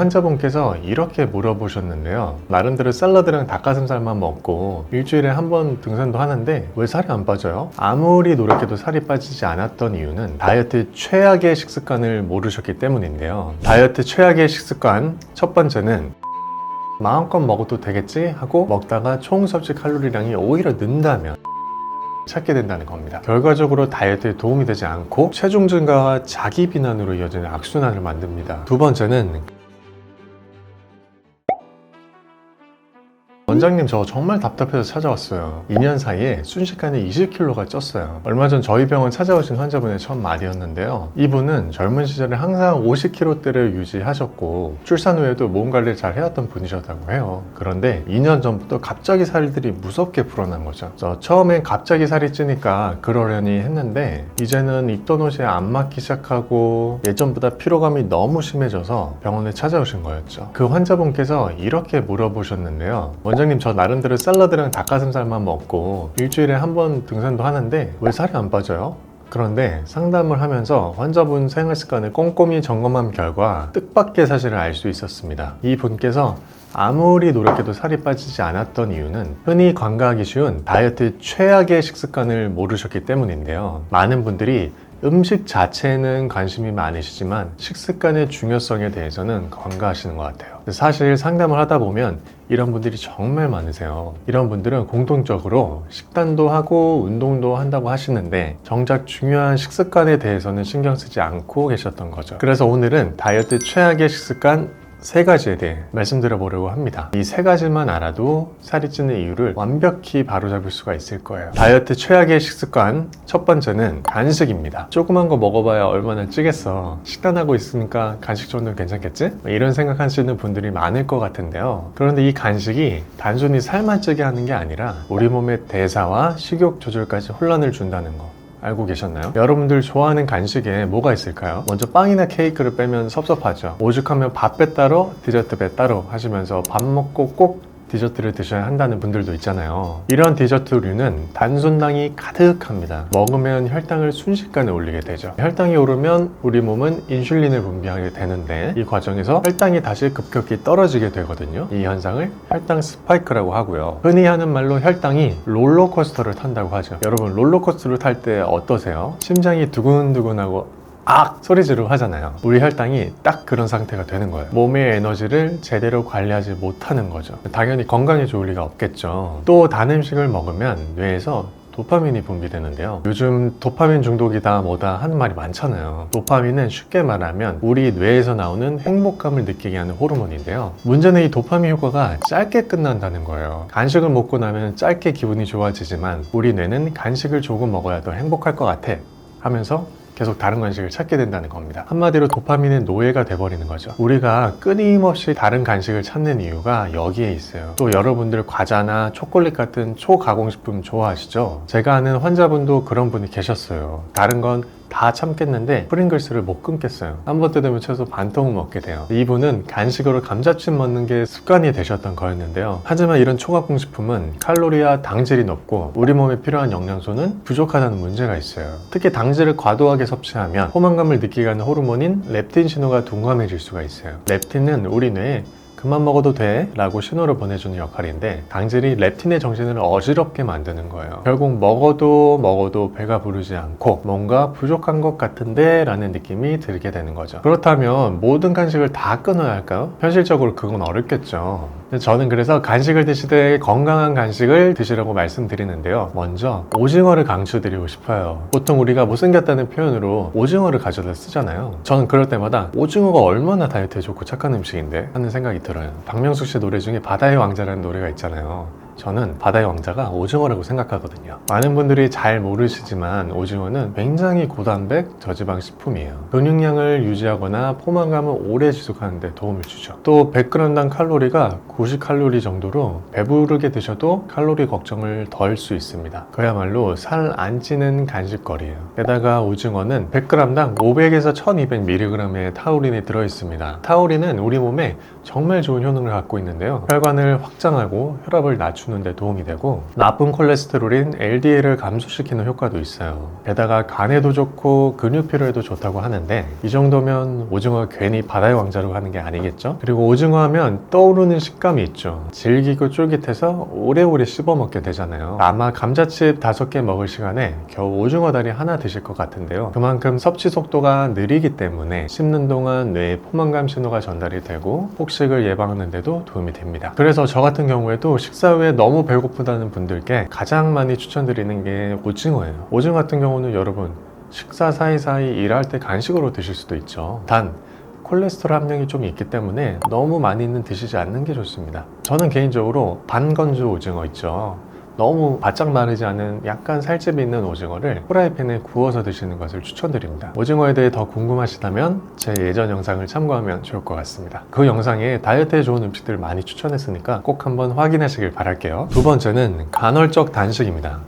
환자분께서 이렇게 물어보셨는데요. 나름대로 샐러드랑 닭가슴살만 먹고 일주일에 한 번 등산도 하는데 왜 살이 안 빠져요? 아무리 노력해도 살이 빠지지 않았던 이유는 다이어트 최악의 식습관을 모르셨기 때문인데요. 다이어트 최악의 식습관 첫 번째는 마음껏 먹어도 되겠지 하고 먹다가 총 섭취 칼로리량이 오히려 는다면 찾게 된다는 겁니다. 결과적으로 다이어트에 도움이 되지 않고 체중 증가와 자기 비난으로 이어지는 악순환을 만듭니다. 두 번째는 원장님, 저 정말 답답해서 찾아왔어요. 2년 사이에 순식간에 20kg가 쪘어요. 얼마 전 저희 병원 찾아오신 환자분의 첫 말이었는데요. 이분은 젊은 시절에 항상 50kg대를 유지하셨고 출산 후에도 몸 관리를 잘 해왔던 분이셨다고 해요. 그런데 2년 전부터 갑자기 살들이 무섭게 불어난 거죠. 처음엔 갑자기 살이 찌니까 그러려니 했는데 이제는 입던 옷이 안 맞기 시작하고 예전보다 피로감이 너무 심해져서 병원에 찾아오신 거였죠. 그 환자분께서 이렇게 물어보셨는데요. 원장님, 저 나름대로 샐러드랑 닭가슴살만 먹고 일주일에 한 번 등산도 하는데 왜 살이 안 빠져요? 그런데 상담을 하면서 환자분 생활 습관을 꼼꼼히 점검한 결과 뜻밖의 사실을 알 수 있었습니다. 이 분께서 아무리 노력해도 살이 빠지지 않았던 이유는 흔히 관가하기 쉬운 다이어트 최악의 식습관을 모르셨기 때문인데요. 많은 분들이 음식 자체에는 관심이 많으시지만 식습관의 중요성에 대해서는 관가하시는 것 같아요. 사실 상담을 하다 보면 이런 분들이 정말 많으세요. 이런 분들은 공통적으로 식단도 하고 운동도 한다고 하시는데 정작 중요한 식습관에 대해서는 신경 쓰지 않고 계셨던 거죠. 그래서 오늘은 다이어트 최악의 식습관 3가지에 대해 말씀드려보려고 합니다. 이 3가지만 알아도 살이 찌는 이유를 완벽히 바로잡을 수가 있을 거예요. 다이어트 최악의 식습관 첫 번째는 간식입니다. 조그만 거 먹어봐야 얼마나 찌겠어. 식단하고 있으니까 간식 정도는 괜찮겠지? 이런 생각하시는 분들이 많을 것 같은데요. 그런데 이 간식이 단순히 살만 찌게 하는 게 아니라 우리 몸의 대사와 식욕 조절까지 혼란을 준다는 거 알고 계셨나요? 여러분들 좋아하는 간식에 뭐가 있을까요? 먼저 빵이나 케이크를 빼면 섭섭하죠. 오죽하면 밥 배 따로 디저트 배 따로 하시면서 밥 먹고 꼭 디저트를 드셔야 한다는 분들도 있잖아요. 이런 디저트류는 단순당이 가득합니다. 먹으면 혈당을 순식간에 올리게 되죠. 혈당이 오르면 우리 몸은 인슐린을 분비하게 되는데 이 과정에서 혈당이 다시 급격히 떨어지게 되거든요. 이 현상을 혈당 스파이크라고 하고요. 흔히 하는 말로 혈당이 롤러코스터를 탄다고 하죠. 여러분, 롤러코스터를 탈 때 어떠세요? 심장이 두근두근하고 소리 지르고 하잖아요. 우리 혈당이 딱 그런 상태가 되는 거예요. 몸의 에너지를 제대로 관리하지 못하는 거죠. 당연히 건강에 좋을 리가 없겠죠. 또 단 음식을 먹으면 뇌에서 도파민이 분비되는데요. 요즘 도파민 중독이다 뭐다 하는 말이 많잖아요. 도파민은 쉽게 말하면 우리 뇌에서 나오는 행복감을 느끼게 하는 호르몬인데요. 문제는 이 도파민 효과가 짧게 끝난다는 거예요. 간식을 먹고 나면 짧게 기분이 좋아지지만 우리 뇌는 간식을 조금 먹어야 더 행복할 것 같아 하면서 계속 다른 간식을 찾게 된다는 겁니다. 한마디로 도파민의 노예가 돼버리는 거죠. 우리가 끊임없이 다른 간식을 찾는 이유가 여기에 있어요. 또 여러분들 과자나 초콜릿 같은 초가공식품 좋아하시죠? 제가 아는 환자분도 그런 분이 계셨어요. 다른 건 다 참겠는데 프링글스를 못 끊겠어요. 한 번 뜯으면 최소 반통은 먹게 돼요. 이분은 간식으로 감자칩 먹는 게 습관이 되셨던 거였는데요. 하지만 이런 초가공식품은 칼로리와 당질이 높고 우리 몸에 필요한 영양소는 부족하다는 문제가 있어요. 특히 당질을 과도하게 섭취하면 포만감을 느끼게 하는 호르몬인 렙틴 신호가 둔감해질 수가 있어요. 렙틴은 우리 뇌에 그만 먹어도 돼 라고 신호를 보내주는 역할인데 당질이 렙틴의 정신을 어지럽게 만드는 거예요. 결국 먹어도 배가 부르지 않고 뭔가 부족한 것 같은데 라는 느낌이 들게 되는 거죠. 그렇다면 모든 간식을 다 끊어야 할까요? 현실적으로 그건 어렵겠죠. 저는 그래서 간식을 드시되 건강한 간식을 드시라고 말씀드리는데요. 먼저 오징어를 강추드리고 싶어요. 보통 우리가 못생겼다는 표현으로 오징어를 가져다 쓰잖아요. 저는 그럴 때마다 오징어가 얼마나 다이어트에 좋고 착한 음식인데 하는 생각이 들어요. 박명숙 씨 노래 중에 바다의 왕자라는 노래가 있잖아요. 저는 바다의 왕자가 오징어라고 생각하거든요. 많은 분들이 잘 모르시지만 오징어는 굉장히 고단백 저지방 식품이에요. 근육량을 유지하거나 포만감을 오래 지속하는 데 도움을 주죠. 또 100g당 칼로리가 90칼로리 정도로 배부르게 드셔도 칼로리 걱정을 덜 수 있습니다. 그야말로 살 안 찌는 간식거리예요. 게다가 오징어는 100g당 500에서 1200mg의 타우린이 들어있습니다. 타우린은 우리 몸에 정말 좋은 효능을 갖고 있는데요. 혈관을 확장하고 혈압을 낮추는 데 도움이 되고 나쁜 콜레스테롤인 LDL을 감소시키는 효과도 있어요. 게다가 간에도 좋고 근육 피로에도 좋다고 하는데 이 정도면 오징어 괜히 바다의 왕자로 하는 게 아니겠죠? 그리고 오징어 하면 떠오르는 식감이 있죠. 질기고 쫄깃해서 오래오래 씹어 먹게 되잖아요. 아마 감자칩 5개 먹을 시간에 겨우 오징어 다리 하나 드실 것 같은데요. 그만큼 섭취 속도가 느리기 때문에 씹는 동안 뇌에 포만감 신호가 전달이 되고 폭식을 예방하는 데도 도움이 됩니다. 그래서 저 같은 경우에도 식사 후에 너무 배고프다는 분들께 가장 많이 추천드리는 게 오징어예요. 오징어 같은 경우는 여러분 식사 사이사이 일할 때 간식으로 드실 수도 있죠. 단 콜레스테롤 함량이 좀 있기 때문에 너무 많이는 드시지 않는 게 좋습니다. 저는 개인적으로 반건조 오징어 있죠. 너무 바짝 마르지 않은 약간 살집이 있는 오징어를 프라이팬에 구워서 드시는 것을 추천드립니다. 오징어에 대해 더 궁금하시다면 제 예전 영상을 참고하면 좋을 것 같습니다. 그 영상에 다이어트에 좋은 음식들을 많이 추천했으니까 꼭 한번 확인하시길 바랄게요. 두 번째는 간헐적 단식입니다.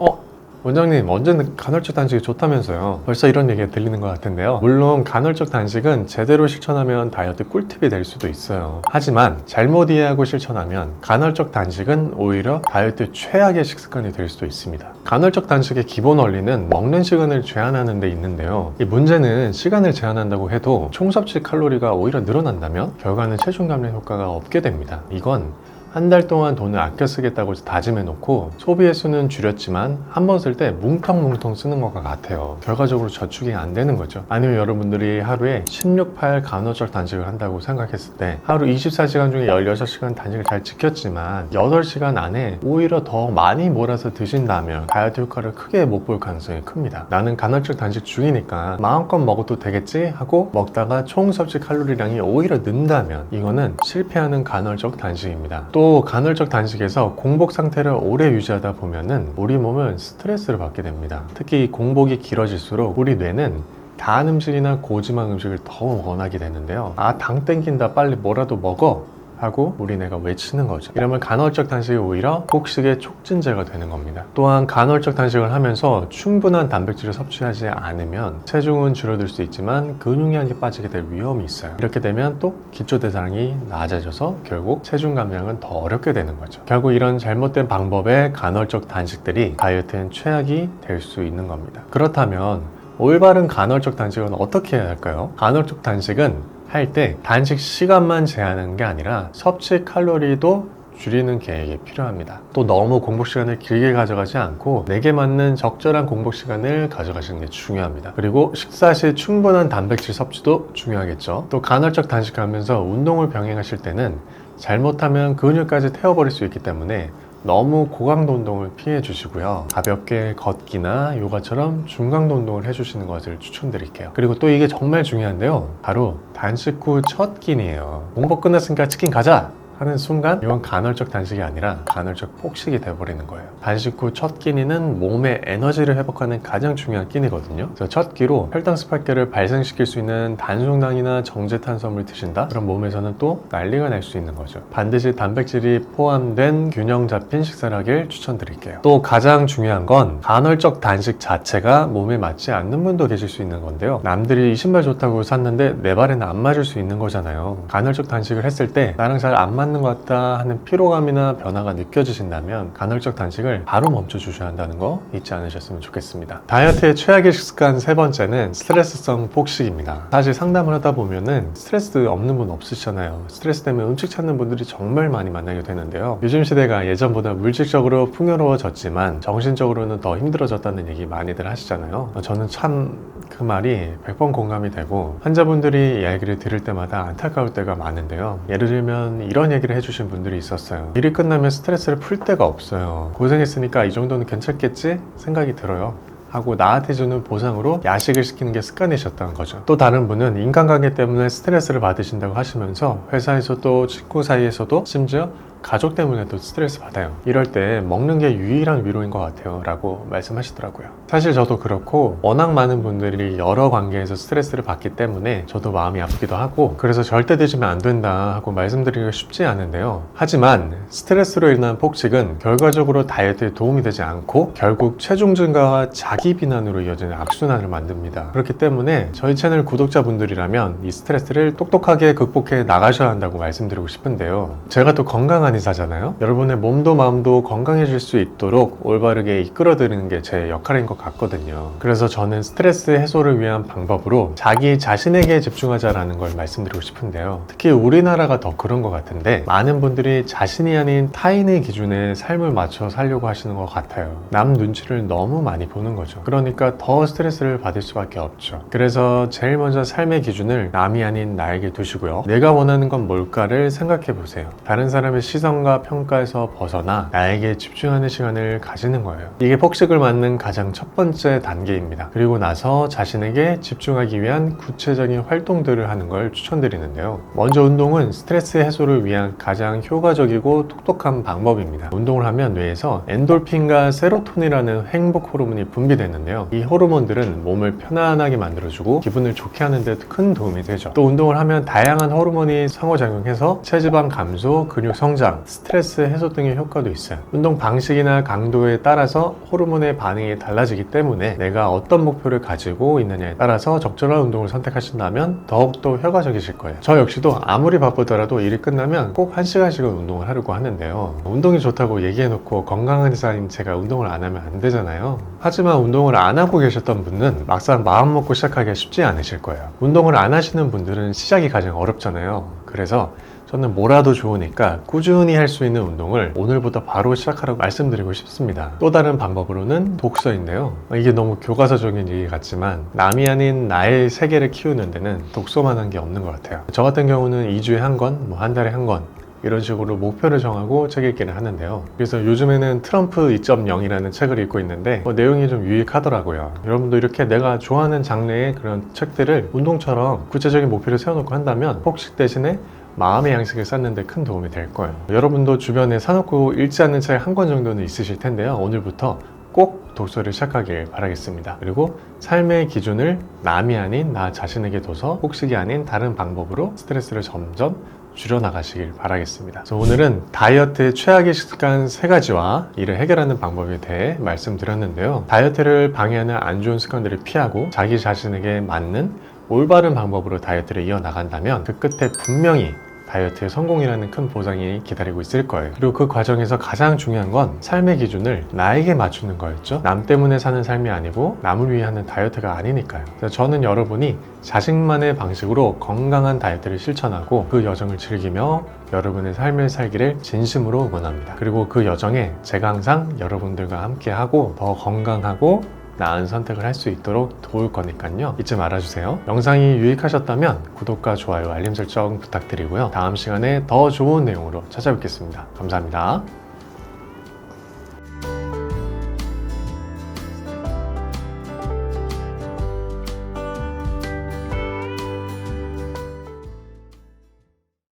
원장님 언제는 간헐적 단식이 좋다면서요. 벌써 이런 얘기가 들리는 것 같은데요. 물론 간헐적 단식은 제대로 실천하면 다이어트 꿀팁이 될 수도 있어요. 하지만 잘못 이해하고 실천하면 간헐적 단식은 오히려 다이어트 최악의 식습관이 될 수도 있습니다. 간헐적 단식의 기본 원리는 먹는 시간을 제한하는 데 있는데요. 이 문제는 시간을 제한한다고 해도 총 섭취 칼로리가 오히려 늘어난다면 결과는 체중 감량 효과가 없게 됩니다. 이건 한 달 동안 돈을 아껴 쓰겠다고 다짐해 놓고 소비 횟수는 줄였지만 한 번 쓸 때 뭉텅뭉텅 쓰는 것과 같아요. 결과적으로 저축이 안 되는 거죠. 아니면 여러분들이 하루에 16~8 간헐적 단식을 한다고 생각했을 때 하루 24시간 중에 16시간 단식을 잘 지켰지만 8시간 안에 오히려 더 많이 몰아서 드신다면 다이어트 효과를 크게 못 볼 가능성이 큽니다. 나는 간헐적 단식 중이니까 마음껏 먹어도 되겠지 하고 먹다가 총 섭취 칼로리량이 오히려 는다면 이거는 실패하는 간헐적 단식입니다. 또 간헐적 단식에서 공복 상태를 오래 유지하다 보면은 우리 몸은 스트레스를 받게 됩니다. 특히 공복이 길어질수록 우리 뇌는 단 음식이나 고지방 음식을 더 원하게 되는데요. 당 땡긴다 빨리 뭐라도 먹어 하고 우리 뇌가 외치는 거죠. 이러면 간헐적 단식이 오히려 폭식의 촉진제가 되는 겁니다. 또한 간헐적 단식을 하면서 충분한 단백질을 섭취하지 않으면 체중은 줄어들 수 있지만 근육량이 빠지게 될 위험이 있어요. 이렇게 되면 또 기초대사량이 낮아져서 결국 체중 감량은 더 어렵게 되는 거죠. 결국 이런 잘못된 방법의 간헐적 단식들이 다이어트엔 최악이 될 수 있는 겁니다. 그렇다면 올바른 간헐적 단식은 어떻게 해야 할까요? 간헐적 단식은 할 때 단식 시간만 제한하는 게 아니라 섭취 칼로리도 줄이는 계획이 필요합니다. 또 너무 공복 시간을 길게 가져가지 않고 내게 맞는 적절한 공복 시간을 가져가시는 게 중요합니다. 그리고 식사 시 충분한 단백질 섭취도 중요하겠죠. 또 간헐적 단식하면서 운동을 병행하실 때는 잘못하면 근육까지 태워버릴 수 있기 때문에 너무 고강도 운동을 피해 주시고요. 가볍게 걷기나 요가처럼 중강도 운동을 해주시는 것을 추천드릴게요. 그리고 또 이게 정말 중요한데요. 바로 단식 후 첫 끼니에요. 공복 끝났으니까 치킨 가자! 하는 순간 이건 간헐적 단식이 아니라 간헐적 폭식이 돼버리는 거예요. 단식 후 첫 끼니는 몸의 에너지를 회복하는 가장 중요한 끼니거든요. 그래서 첫 끼로 혈당 스파이크를 발생시킬 수 있는 단순당이나 정제탄수화물 드신다? 그럼 몸에서는 또 난리가 날 수 있는 거죠. 반드시 단백질이 포함된 균형 잡힌 식사를 하길 추천드릴게요. 또 가장 중요한 건 간헐적 단식 자체가 몸에 맞지 않는 분도 계실 수 있는 건데요. 남들이 이 신발 좋다고 샀는데 내 발에는 안 맞을 수 있는 거잖아요. 간헐적 단식을 했을 때 나랑 잘 안 맞는 것 같다 하는 피로감이나 변화가 느껴지신다면 간헐적 단식을 바로 멈춰 주셔야 한다는 거 잊지 않으셨으면 좋겠습니다. 다이어트의 최악의 식습관 세 번째는 스트레스성 폭식입니다. 사실 상담을 하다 보면은 스트레스 없는 분 없으시잖아요. 스트레스 때문에 음식 찾는 분들이 정말 많이 만나게 되는데요. 요즘 시대가 예전보다 물질적으로 풍요로워졌지만 정신적으로는 더 힘들어졌다는 얘기 많이들 하시잖아요. 저는 참 그 말이 100번 공감이 되고 환자분들이 이야기를 들을 때마다 안타까울 때가 많은데요. 예를 들면 이런 얘기를 해주신 분들이 있었어요. 일이 끝나면 스트레스를 풀 데가 없어요. 고생했으니까 이 정도는 괜찮겠지? 생각이 들어요. 하고 나한테 주는 보상으로 야식을 시키는 게 습관이셨다는 거죠. 또 다른 분은 인간관계 때문에 스트레스를 받으신다고 하시면서 회사에서도 친구 사이에서도 심지어 가족 때문에도 스트레스 받아요. 이럴 때 먹는 게 유일한 위로인 것 같아요 라고 말씀하시더라고요. 사실 저도 그렇고 워낙 많은 분들이 여러 관계에서 스트레스를 받기 때문에 저도 마음이 아프기도 하고, 그래서 절대 드시면 안 된다 하고 말씀드리기가 쉽지 않은데요. 하지만 스트레스로 인한 폭식은 결과적으로 다이어트에 도움이 되지 않고 결국 체중 증가와 자기 비난으로 이어지는 악순환을 만듭니다. 그렇기 때문에 저희 채널 구독자분들이라면 이 스트레스를 똑똑하게 극복해 나가셔야 한다고 말씀드리고 싶은데요. 제가 또 건강한 의사잖아요. 여러분의 몸도 마음도 건강해질 수 있도록 올바르게 이끌어드리는 게 제 역할인 것 같거든요. 그래서 저는 스트레스 해소를 위한 방법으로 자기 자신에게 집중하자라는 걸 말씀드리고 싶은데요. 특히 우리나라가 더 그런 것 같은데, 많은 분들이 자신이 아닌 타인의 기준에 삶을 맞춰 살려고 하시는 것 같아요. 남 눈치를 너무 많이 보는 거죠. 그러니까 더 스트레스를 받을 수밖에 없죠. 그래서 제일 먼저 삶의 기준을 남이 아닌 나에게 두시고요. 내가 원하는 건 뭘까를 생각해 보세요. 다른 사람의 시선과 평가에서 벗어나 나에게 집중하는 시간을 가지는 거예요. 이게 폭식을 막는 가장 첫 번째 단계입니다. 그리고 나서 자신에게 집중하기 위한 구체적인 활동들을 하는 걸 추천드리는데요. 먼저 운동은 스트레스 해소를 위한 가장 효과적이고 똑똑한 방법입니다. 운동을 하면 뇌에서 엔돌핀과 세로토닌이라는 행복 호르몬이 분비되는데요. 이 호르몬들은 몸을 편안하게 만들어주고 기분을 좋게 하는 데 큰 도움이 되죠. 또 운동을 하면 다양한 호르몬이 상호작용해서 체지방 감소, 근육 성장, 스트레스 해소 등의 효과도 있어요. 운동 방식이나 강도에 따라서 호르몬의 반응이 달라지기 때문에 내가 어떤 목표를 가지고 있느냐에 따라서 적절한 운동을 선택하신다면 더욱더 효과적이실 거예요. 저 역시도 아무리 바쁘더라도 일이 끝나면 꼭 1시간씩은 운동을 하려고 하는데요. 운동이 좋다고 얘기해놓고 건강한 의사인 제가 운동을 안 하면 안 되잖아요. 하지만 운동을 안 하고 계셨던 분은 막상 마음 먹고 시작하기가 쉽지 않으실 거예요. 운동을 안 하시는 분들은 시작이 가장 어렵잖아요. 그래서 저는 뭐라도 좋으니까 꾸준히 할 수 있는 운동을 오늘부터 바로 시작하라고 말씀드리고 싶습니다. 또 다른 방법으로는 독서인데요. 이게 너무 교과서적인 얘기 같지만 남이 아닌 나의 세계를 키우는 데는 독서만한 게 없는 것 같아요. 저 같은 경우는 2주에 한 권, 한 달에 한 권, 이런 식으로 목표를 정하고 책 읽기를 하는데요. 그래서 요즘에는 트럼프 2.0이라는 책을 읽고 있는데 내용이 좀 유익하더라고요. 여러분도 이렇게 내가 좋아하는 장르의 그런 책들을 운동처럼 구체적인 목표를 세워놓고 한다면 폭식 대신에 마음의 양식을 쌓는 데 큰 도움이 될 거예요. 여러분도 주변에 사놓고 읽지 않는 책 한 권 정도는 있으실 텐데요. 오늘부터 꼭 독서를 시작하길 바라겠습니다. 그리고 삶의 기준을 남이 아닌 나 자신에게 둬서 폭식이 아닌 다른 방법으로 스트레스를 점점 줄여나가시길 바라겠습니다. 그래서 오늘은 다이어트의 최악의 습관 3가지와 이를 해결하는 방법에 대해 말씀드렸는데요. 다이어트를 방해하는 안 좋은 습관들을 피하고 자기 자신에게 맞는 올바른 방법으로 다이어트를 이어나간다면 그 끝에 분명히 다이어트의 성공이라는 큰 보장이 기다리고 있을 거예요. 그리고 그 과정에서 가장 중요한 건 삶의 기준을 나에게 맞추는 거였죠. 남 때문에 사는 삶이 아니고 남을 위해 하는 다이어트가 아니니까요. 그래서 저는 여러분이 자신만의 방식으로 건강한 다이어트를 실천하고 그 여정을 즐기며 여러분의 삶을 살기를 진심으로 응원합니다. 그리고 그 여정에 제가 항상 여러분들과 함께하고 더 건강하고 나은 선택을 할 수 있도록 도울 거니까요. 잊지 말아주세요. 영상이 유익하셨다면 구독과 좋아요, 알림 설정 부탁드리고요. 다음 시간에 더 좋은 내용으로 찾아뵙겠습니다. 감사합니다.